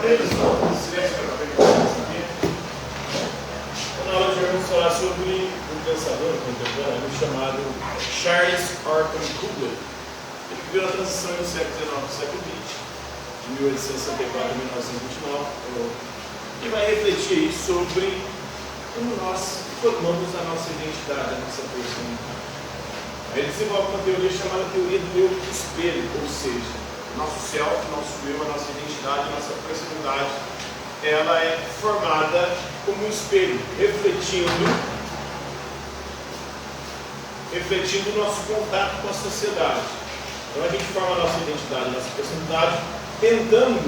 Na aula de hoje vamos falar sobre um pensador contemporâneo chamado Charles Orton Coolidge. Ele viveu na transição do século XIX para o século XX, de 1864 a 1929, e vai refletir aí sobre como nós formamos a nossa identidade, a nossa personalidade. Ele desenvolve uma teoria chamada teoria do eu espelho, ou seja, nosso self, nosso eu, a nossa identidade, a nossa personalidade, ela é formada como um espelho, refletindo o nosso contato com a sociedade. Então a gente forma a nossa identidade, a nossa personalidade, tentando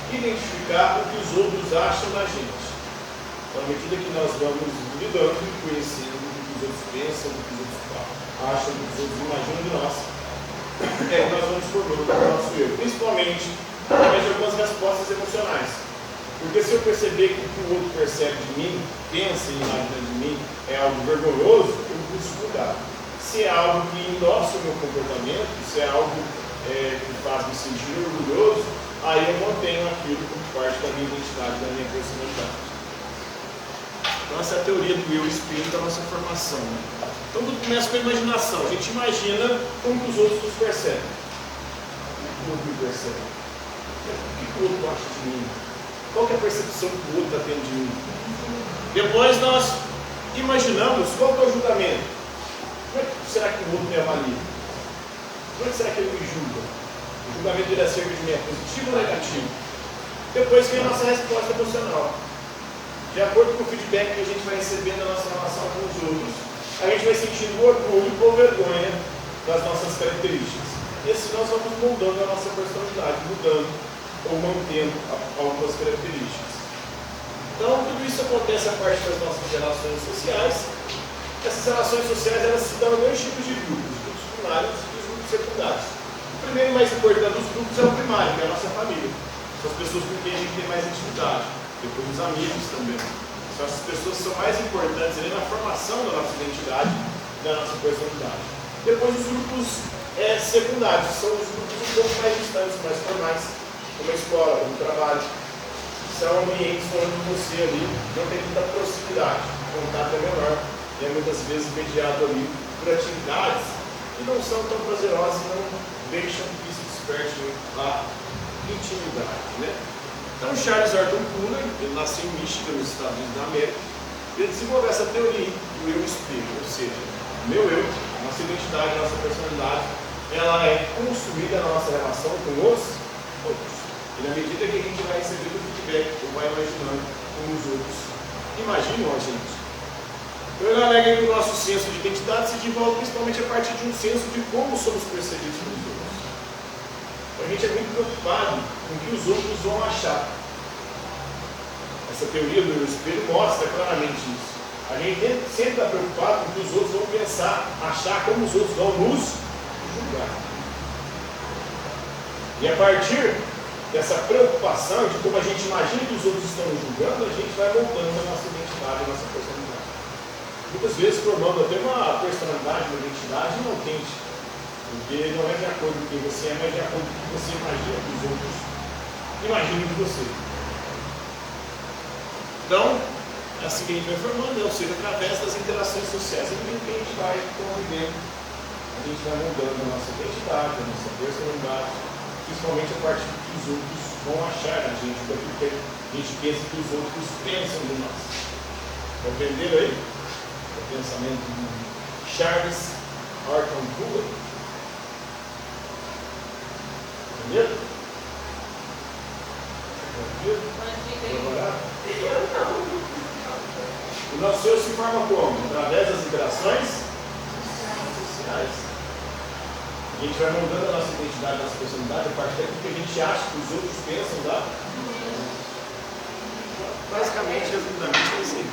identificar o que os outros acham da gente. Então, à medida que nós vamos lidando e conhecendo o que os outros pensam, o que os outros acham, o que os outros imaginam de nós, nós vamos formando o nosso eu, principalmente através de algumas respostas emocionais. Porque se eu perceber que o que o outro percebe de mim, pensa e imagina de mim, é algo vergonhoso, eu busco mudar. Se é algo que endossa o meu comportamento, se é algo que faz me sentir orgulhoso, aí eu mantenho aquilo como parte da minha identidade, da minha personalidade. Então essa é a teoria do eu espelho da nossa formação. Então tudo começa com a imaginação. A gente imagina como que os outros nos percebem. Como que o outro me percebe? O que o outro acha de mim? Qual que é a percepção que o outro está tendo de mim? Depois nós imaginamos qual que é o julgamento. Como é que será que o outro me avalia? Como é que será que ele me julga? O julgamento dele acerca de mim é positivo ou negativo? Depois vem a nossa resposta emocional. De acordo com o feedback que a gente vai recebendo na nossa relação com os outros, a gente vai sentindo orgulho ou vergonha das nossas características. E assim nós vamos moldando a nossa personalidade, mudando ou mantendo algumas características. Então, tudo isso acontece a partir das nossas relações sociais. Essas relações sociais elas se dão em dois tipos de grupos, os grupos primários e os grupos secundários. O primeiro e mais importante dos grupos é o primário, que é a nossa família. São as pessoas com quem a gente tem mais intimidade. Depois os amigos também. São essas pessoas que são mais importantes ali na formação da nossa identidade e da nossa personalidade. Depois os grupos secundários, que são os grupos um pouco mais distantes, mais formais, como a escola, como o trabalho. São ambientes onde você ali não tem muita proximidade, o contato é menor e é muitas vezes mediado ali por atividades que não são tão prazerosas e não deixam que se desperte a intimidade, né? Então, Charles Orton Coolidge, ele nasceu em Michigan, nos Estados Unidos da América, ele desenvolveu essa teoria do eu espelho, ou seja, o meu eu, a nossa identidade, a nossa personalidade, ela é construída na nossa relação com os outros. E na medida que a gente vai recebendo feedback, ou vai imaginando como os outros imaginam a gente. Então, ele alega que o nosso senso de identidade se desenvolve principalmente a partir de um senso de como somos percebidos pelos outros. A gente é muito preocupado com o que os outros vão achar. Essa teoria do eu espelho mostra claramente isso. A gente sempre está preocupado com o que os outros vão pensar, achar como os outros vão nos julgar. E a partir dessa preocupação de como a gente imagina que os outros estão nos julgando, a gente vai montando a nossa identidade, a nossa personalidade. Muitas vezes formando até uma personalidade, uma identidade não autêntica. Porque não é de acordo com quem você é, mas de acordo com o que você imagina que os outros imaginam de você. Então, é assim que a gente vai formando, ou seja, através das interações sociais, é que a gente vai convivendo, a gente vai mudando a nossa identidade, a nossa personalidade, principalmente a partir do que os outros vão achar da gente, daquilo que a gente pensa que os outros pensam de nós. Compreenderam aí? O pensamento de Charles Orton Coolidge. Entendeu? O nosso eu se forma como? Através das interações sociais. A gente vai mudando a nossa identidade, a nossa personalidade a partir daquilo que a gente acha que os outros pensam da. Basicamente, resumidamente, é assim.